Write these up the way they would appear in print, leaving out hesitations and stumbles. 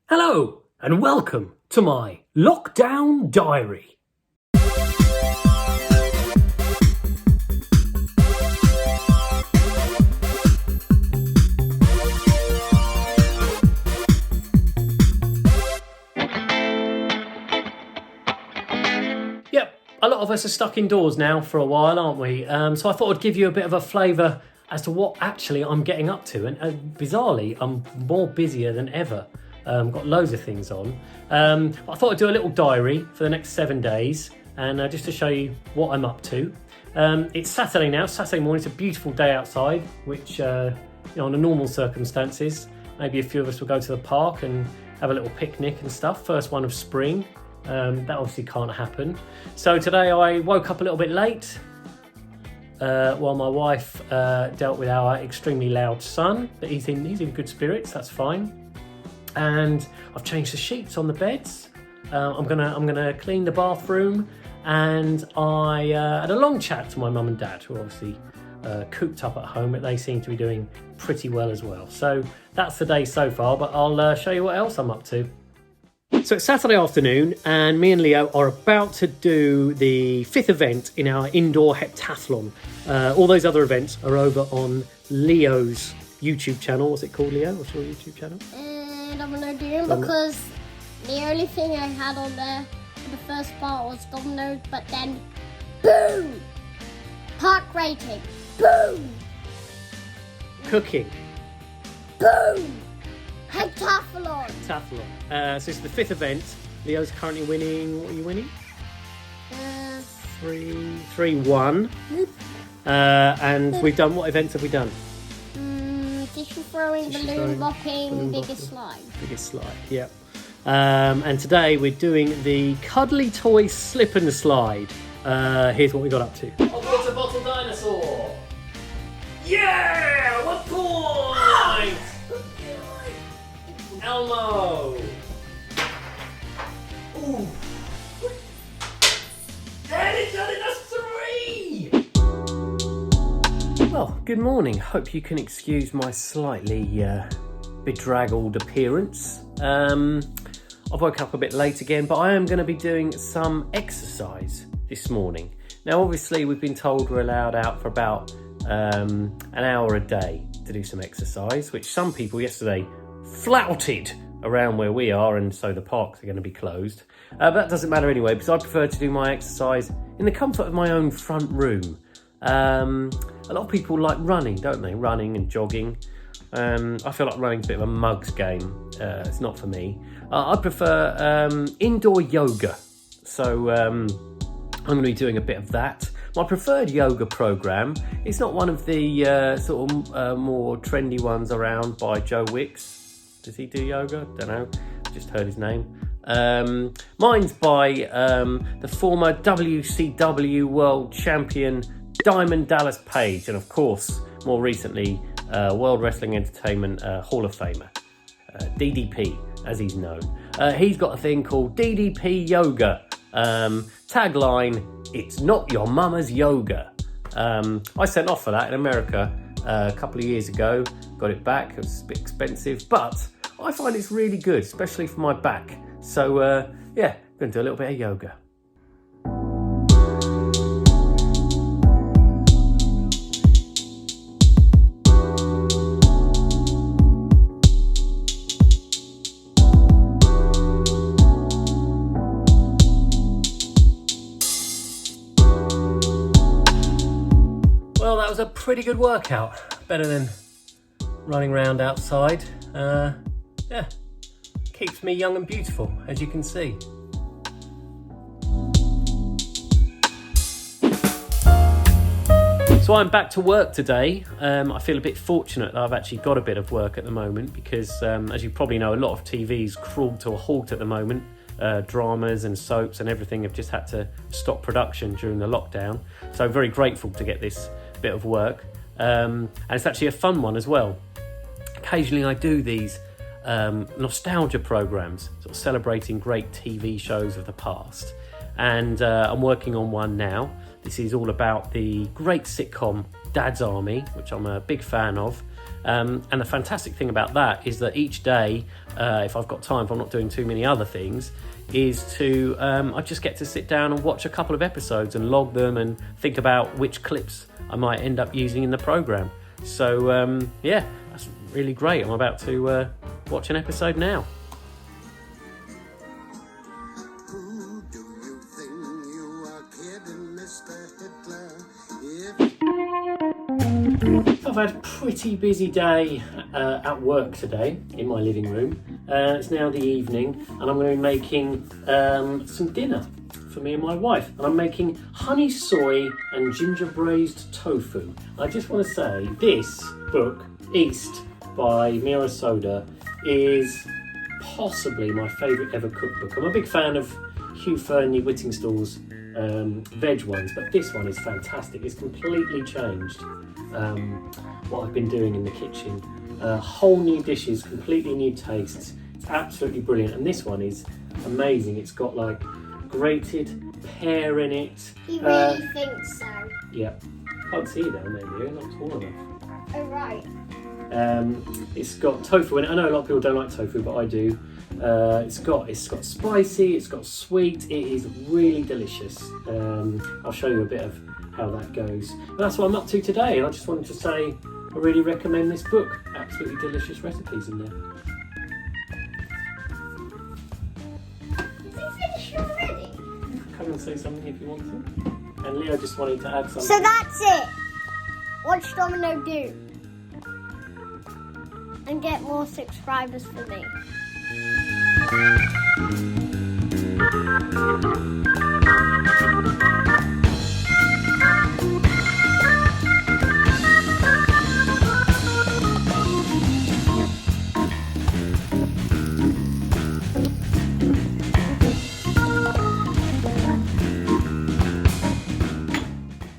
Hello and welcome to my lockdown diary. Yep, a lot of us are stuck indoors now for a while, aren't we? So I thought I'd give you a bit of a flavour as to what actually I'm getting up to. And bizarrely, I'm more busier than ever. Got loads of things on. I thought I'd do a little diary for the next 7 days and just to show you what I'm up to. It's Saturday now, Saturday morning. It's a beautiful day outside, which, under normal circumstances, maybe a few of us will go to the park and have a little picnic and stuff. First one of spring. That obviously can't happen. So today I woke up a little bit late while my wife dealt with our extremely loud son, but he's in good spirits, that's fine. And I've changed the sheets on the beds. I'm gonna clean the bathroom, and I had a long chat to my mum and dad, who are obviously cooped up at home, but they seem to be doing pretty well as well. So that's the day so far, but I'll show you what else I'm up to. So it's Saturday afternoon, and me and Leo are about to do the 5th event in our indoor heptathlon. All those other events are over on Leo's YouTube channel. What's it called, Leo? What's your YouTube channel? Domino Doom, because the only thing I had on there for the first part was Domino, but then boom! Park rating, boom! Cooking. Boom! Heptathlon! Heptathlon. So it's the 5th event. Leo's currently winning. What are you winning? 3-1. And we've done, what events have we done? Tissue throwing, balloon bopping, biggest slide. Biggest slide, yep. And today we're doing the cuddly toy slip and slide. Here's what we got up to. Water bottle dinosaur. Yeah, 1 point. Elmo. Ooh. Daddy, that's 3. Well, good morning. Hope you can excuse my slightly bedraggled appearance. I woke up a bit late again, but I am going to be doing some exercise this morning. Now, obviously, we've been told we're allowed out for about an hour a day to do some exercise, which some people yesterday flouted around where we are, and so the parks are going to be closed. But that doesn't matter anyway, because I prefer to do my exercise in the comfort of my own front room. A lot of people like running, don't they? Running and jogging. I feel like running's a bit of a mugs game. It's not for me. I prefer indoor yoga. So I'm going to be doing a bit of that. My preferred yoga program is not one of the more trendy ones around by Joe Wicks. Does he do yoga? Don't know. Just heard his name. Mine's by the former WCW World Champion Diamond Dallas Page, and of course, more recently, World Wrestling Entertainment Hall of Famer, DDP, as he's known. He's got a thing called DDP Yoga. Tagline, it's not your mama's yoga. I sent off for that in America a couple of years ago. Got it back. It was a bit expensive, but I find it's really good, especially for my back. So, yeah, I'm going to do a little bit of yoga. Well, that was a pretty good workout. Better than running around outside. Yeah, keeps me young and beautiful, as you can see. So I'm back to work today. I feel a bit fortunate that I've actually got a bit of work at the moment because, as you probably know, a lot of TV's crawled to a halt at the moment. Dramas and soaps and everything have just had to stop production during the lockdown. So very grateful to get this bit of work. And it's actually a fun one as well. Occasionally I do these nostalgia programs, sort of celebrating great TV shows of the past. And I'm working on one now. This is all about the great sitcom Dad's Army, which I'm a big fan of. And the fantastic thing about that is that each day, if I've got time, if I'm not doing too many other things, is to I just get to sit down and watch a couple of episodes and log them and think about which clips I might end up using in the program. So yeah, that's really great. I'm about to watch an episode now. Who do you think you are kidding, Mr. Hitler? I've had a pretty busy day at work today in my living room. It's now the evening and I'm going to be making some dinner for me and my wife. And I'm making honey soy and ginger braised tofu. I just want to say this book, East by Mira Soda, is possibly my favourite ever cookbook. I'm a big fan of Hugh Fearnley Whittingstall's veg ones, but this one is fantastic. It's completely changed what I've been doing in the kitchen. Whole new dishes, completely new tastes. It's absolutely brilliant, and this one is amazing. It's got like grated pear in it. He really thinks so. Yeah, can't see you down there, you're not tall enough. Oh right. It's got tofu in it. I know a lot of people don't like tofu, but I do. It's got spicy, it's got sweet. It is really delicious. I'll show you a bit of how that goes. But that's what I'm up to today, and I just wanted to say I really recommend this book. Absolutely delicious recipes in there. Have you finished already? Come and say something if you want to. And Leo just wanted to add something. So that's it. Watch Domino do. And get more subscribers for me.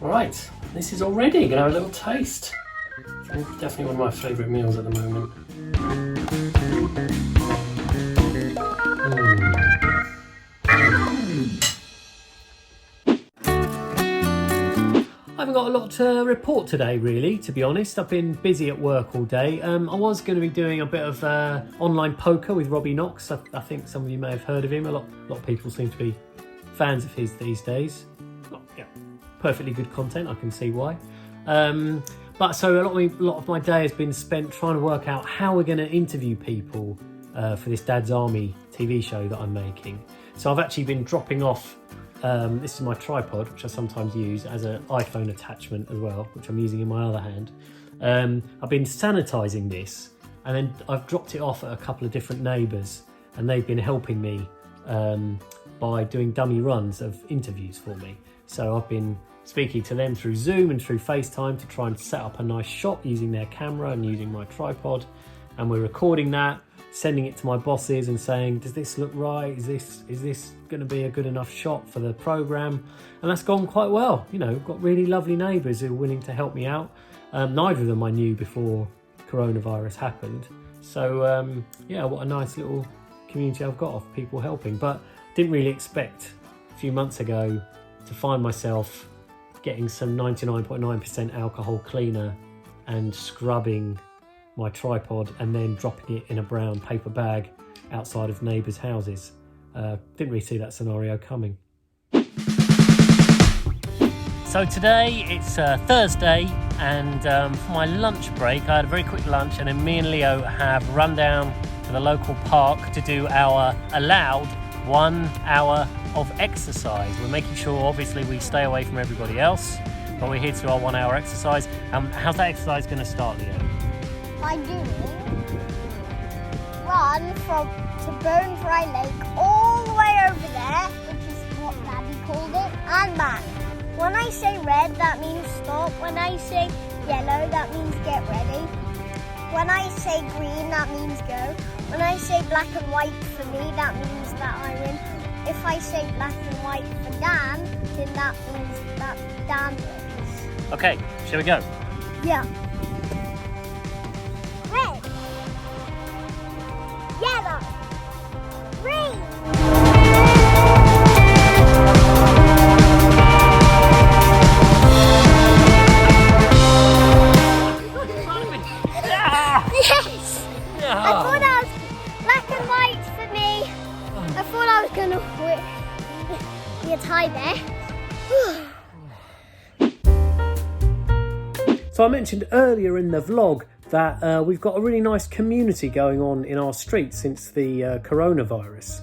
Right, this is already gonna have a little taste. Definitely one of my favourite meals at the moment. I haven't got a lot to report today, really, to be honest. I've been busy at work all day. I was going to be doing a bit of online poker with Robbie Knox. I think some of you may have heard of him. A lot of people seem to be fans of his these days. Yeah, perfectly good content, I can see why. But so a lot of my day has been spent trying to work out how we're going to interview people for this Dad's Army TV show that I'm making. So I've actually been dropping off, this is my tripod, which I sometimes use as an iPhone attachment as well, which I'm using in my other hand. I've been sanitising this, and then I've dropped it off at a couple of different neighbours, and they've been helping me by doing dummy runs of interviews for me. So I've been speaking to them through Zoom and through FaceTime to try and set up a nice shot using their camera and using my tripod. And we're recording that, sending it to my bosses and saying, does this look right? Is this going to be a good enough shot for the programme? And that's gone quite well. You know, got really lovely neighbours who are willing to help me out. Neither of them I knew before coronavirus happened. So yeah, what a nice little community I've got of people helping. But didn't really expect a few months ago to find myself getting some 99.9% alcohol cleaner and scrubbing my tripod and then dropping it in a brown paper bag outside of neighbours' houses. Didn't really see that scenario coming. So today it's Thursday, and for my lunch break I had a very quick lunch, and then me and Leo have run down to the local park to do our allowed 1 hour of exercise. We're making sure obviously we stay away from everybody else, but we're here to do our 1 hour exercise. How's that exercise going to start, Leo? By doing run to Bones Rye Lake all the way over there, which is what Daddy called it, and back. When I say red, that means stop. When I say yellow, that means get ready. When I say green, that means go. When I say black and white for me, that means that I'm in. If I say black and white for Dan, then that means that Dan wins. Okay, shall we go? Yeah. Red. Yellow. Green. be a tie there. So I mentioned earlier in the vlog that we've got a really nice community going on in our street since the coronavirus.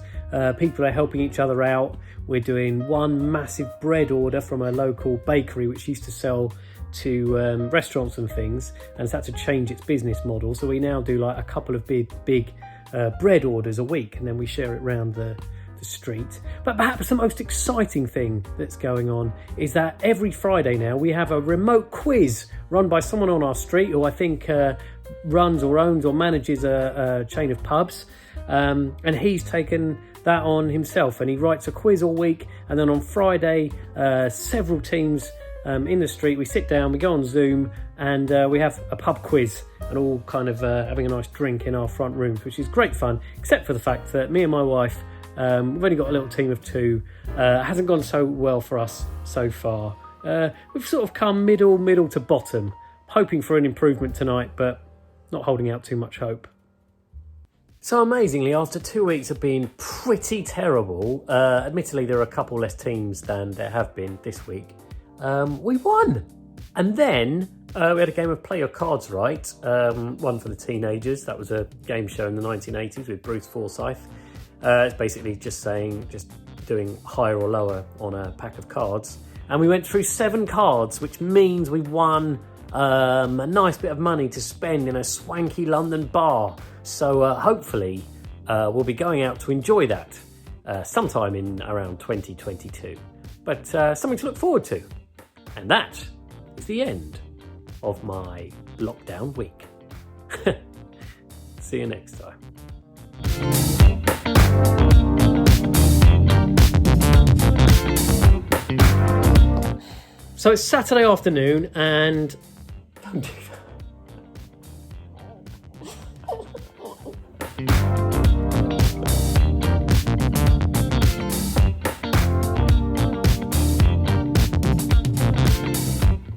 People are helping each other out. We're doing one massive bread order from a local bakery which used to sell to restaurants and things, and it's had to change its business model. So we now do like a couple of big bread orders a week, and then we share it around the street. But perhaps the most exciting thing that's going on is that every Friday now we have a remote quiz run by someone on our street who I think runs or owns or manages a chain of pubs, and he's taken that on himself, and he writes a quiz all week, and then on Friday several teams in the street, we sit down, we go on Zoom, and we have a pub quiz and all kind of having a nice drink in our front rooms, which is great fun, except for the fact that me and my wife, we've only got a little team of two. It hasn't gone so well for us so far. We've sort of come middle to bottom, hoping for an improvement tonight, but not holding out too much hope. So amazingly, after 2 weeks of being pretty terrible, admittedly there are a couple less teams than there have been this week, we won. And then we had a game of Play Your Cards Right, one for the teenagers. That was a game show in the 1980s with Bruce Forsyth. It's basically just doing higher or lower on a pack of cards. And we went through 7 cards, which means we won a nice bit of money to spend in a swanky London bar. So hopefully we'll be going out to enjoy that sometime in around 2022. But something to look forward to. And that is the end of my lockdown week. See you next time. So it's Saturday afternoon and don't do that.